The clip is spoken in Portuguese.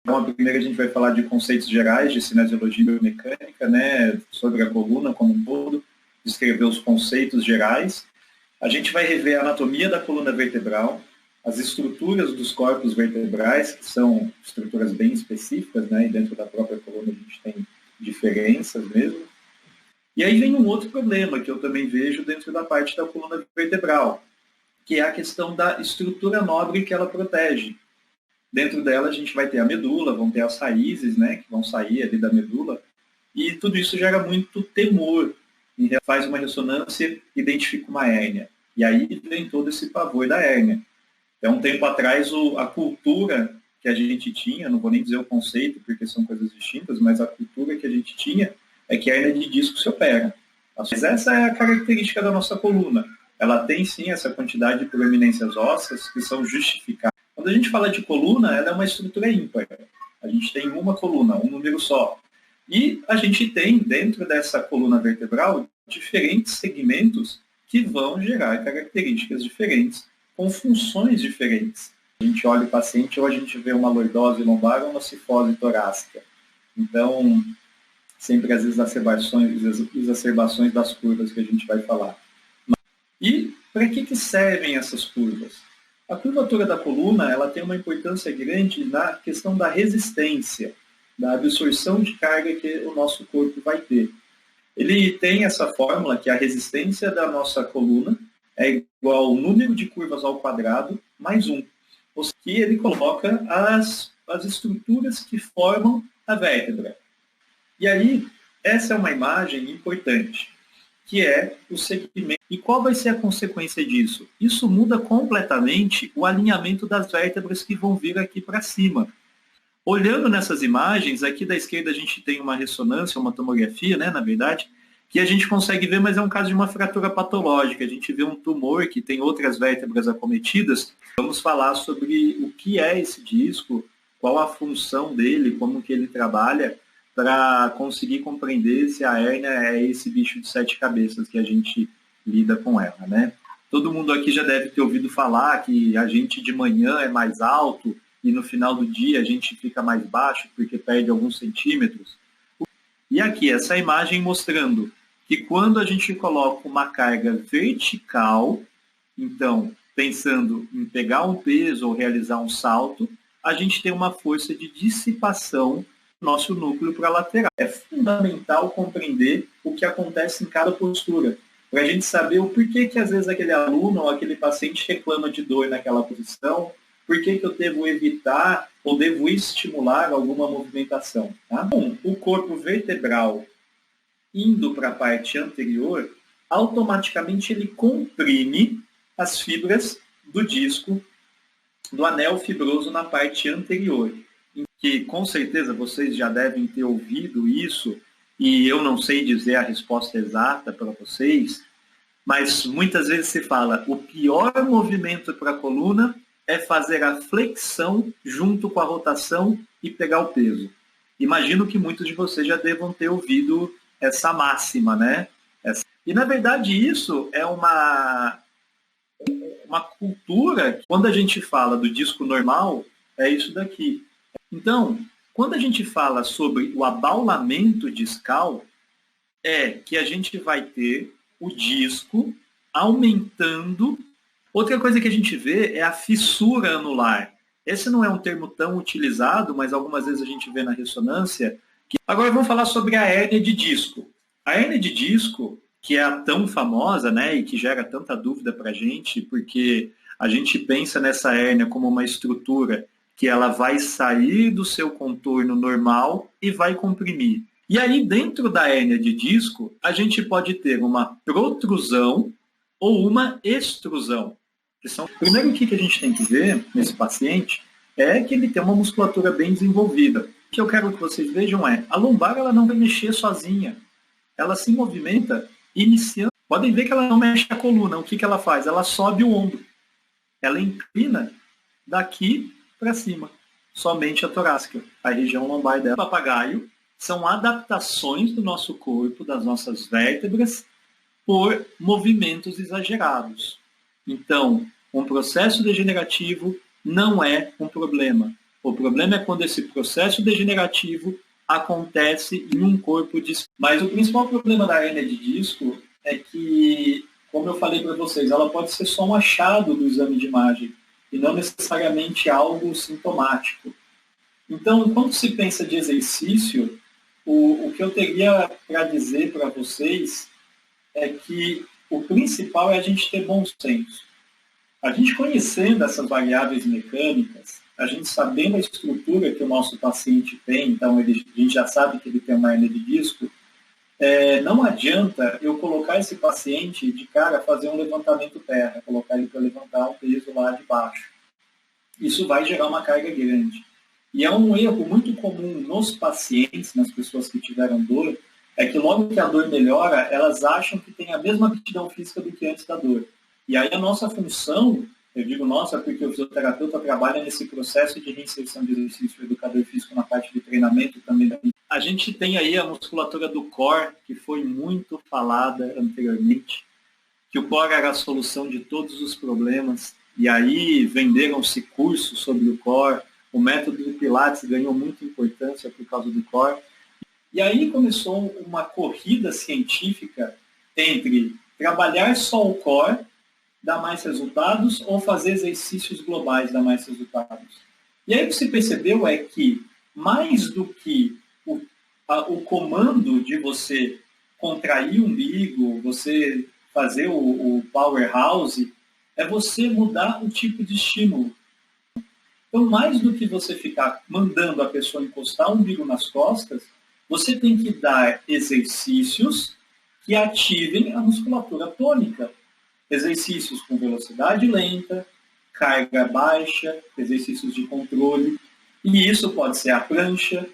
Então, primeiro a gente vai falar de conceitos gerais de cinesiologia biomecânica, né, sobre a coluna como um todo, descrever os conceitos gerais. A gente vai rever a anatomia da coluna vertebral, as estruturas dos corpos vertebrais, que são estruturas bem específicas, né, e dentro da própria coluna a gente tem diferenças mesmo. E aí vem um outro problema que eu também vejo dentro da parte da coluna vertebral, que é a questão da estrutura nobre que ela protege. Dentro dela a gente vai ter a medula, vão ter as raízes, né, que vão sair ali da medula, e tudo isso gera muito temor. Faz uma ressonância, identifica uma hérnia. E aí vem todo esse pavor da hérnia. Então, um tempo atrás, a cultura que a gente tinha, não vou nem dizer o conceito, porque são coisas distintas, mas a cultura que a gente tinha é que a hérnia de disco se opera. Mas essa é a característica da nossa coluna. Ela tem, sim, essa quantidade de proeminências ósseas que são justificadas. Quando a gente fala de coluna, ela é uma estrutura ímpar. A gente tem uma coluna, um número só. E a gente tem, dentro dessa coluna vertebral, diferentes segmentos que vão gerar características diferentes, com funções diferentes. A gente olha o paciente ou a gente vê uma lordose lombar ou uma cifose torácica. Então, sempre as exacerbações das curvas que a gente vai falar. E para que servem essas curvas? A curvatura da coluna ela tem uma importância grande na questão da resistência, da absorção de carga que o nosso corpo vai ter. Ele tem essa fórmula que a resistência da nossa coluna é igual ao número de curvas ao quadrado mais 1. Ou seja, que ele coloca as estruturas que formam a vértebra. E aí, essa é uma imagem importante, que é o segmento. E qual vai ser a consequência disso? Isso muda completamente o alinhamento das vértebras que vão vir aqui para cima. Olhando nessas imagens, aqui da esquerda a gente tem uma ressonância, uma tomografia, né, na verdade, que a gente consegue ver, mas é um caso de uma fratura patológica. A gente vê um tumor que tem outras vértebras acometidas. Vamos falar sobre o que é esse disco, qual a função dele, como que ele trabalha, para conseguir compreender se a hérnia é esse bicho de 7 cabeças que a gente lida com ela, né? Todo mundo aqui já deve ter ouvido falar que a gente de manhã é mais alto e no final do dia a gente fica mais baixo porque perde alguns centímetros. E aqui, essa imagem mostrando que quando a gente coloca uma carga vertical, então, pensando em pegar um peso ou realizar um salto, a gente tem uma força de dissipação do nosso núcleo para a lateral. É fundamental compreender o que acontece em cada postura, para a gente saber o porquê que às vezes aquele aluno ou aquele paciente reclama de dor naquela posição, por que eu devo evitar ou devo estimular alguma movimentação. Tá? Bom, o corpo vertebral indo para a parte anterior, automaticamente ele comprime as fibras do disco, do anel fibroso na parte anterior. Que com certeza vocês já devem ter ouvido isso, e eu não sei dizer a resposta exata para vocês, mas muitas vezes se fala, o pior movimento para a coluna é fazer a flexão junto com a rotação e pegar o peso. Imagino que muitos de vocês já devam ter ouvido essa máxima, né? E, na verdade, isso é uma cultura. Quando a gente fala do disco normal, é isso daqui. Então, quando a gente fala sobre o abaulamento discal, é que a gente vai ter o disco aumentando. Outra coisa que a gente vê é a fissura anular. Esse não é um termo tão utilizado, mas algumas vezes a gente vê na ressonância. Agora vamos falar sobre a hérnia de disco. A hérnia de disco, que é a tão famosa, né, e que gera tanta dúvida para a gente, porque a gente pensa nessa hérnia como uma estrutura que ela vai sair do seu contorno normal e vai comprimir. E aí, dentro da hérnia de disco, a gente pode ter uma protrusão ou uma extrusão. Primeiro, o que a gente tem que ver nesse paciente é que ele tem uma musculatura bem desenvolvida. O que eu quero que vocês vejam é, a lombar ela não vai mexer sozinha. Ela se movimenta iniciando. Podem ver que ela não mexe a coluna. O que ela faz? Ela sobe o ombro. Ela inclina daqui para cima. Somente a torácica, a região lombar dela. O papagaio são adaptações do nosso corpo, das nossas vértebras, por movimentos exagerados. Então, um processo degenerativo não é um problema. O problema é quando esse processo degenerativo acontece em um corpo de... Mas o principal problema da hérnia de disco é que, como eu falei para vocês, ela pode ser só um achado do exame de imagem e não necessariamente algo sintomático. Então, quando se pensa de exercício, o que eu teria para dizer para vocês é que o principal é a gente ter bom senso. A gente conhecendo essas variáveis mecânicas, a gente sabendo a estrutura que o nosso paciente tem, então a gente já sabe que ele tem uma hérnia de disco, não adianta eu colocar esse paciente de cara a fazer um levantamento terra, colocar ele para levantar um peso lá de baixo. Isso vai gerar uma carga grande. E é um erro muito comum nos pacientes, nas pessoas que tiveram dor, é que logo que a dor melhora, elas acham que tem a mesma aptidão física do que antes da dor. E aí a nossa função, eu digo nossa porque o fisioterapeuta trabalha nesse processo de reinserção de exercício, o educador físico na parte de treinamento também. A gente tem aí a musculatura do core, que foi muito falada anteriormente, que o core era a solução de todos os problemas, e aí venderam-se cursos sobre o core, o método do Pilates ganhou muita importância por causa do core. E aí começou uma corrida científica entre trabalhar só o core, dar mais resultados, ou fazer exercícios globais, dar mais resultados. E aí o que se percebeu é que, mais do que o comando de você contrair o umbigo, você fazer o powerhouse, é você mudar o tipo de estímulo. Então, mais do que você ficar mandando a pessoa encostar o umbigo nas costas, você tem que dar exercícios que ativem a musculatura tônica. Exercícios com velocidade lenta, carga baixa, exercícios de controle. E isso pode ser a prancha,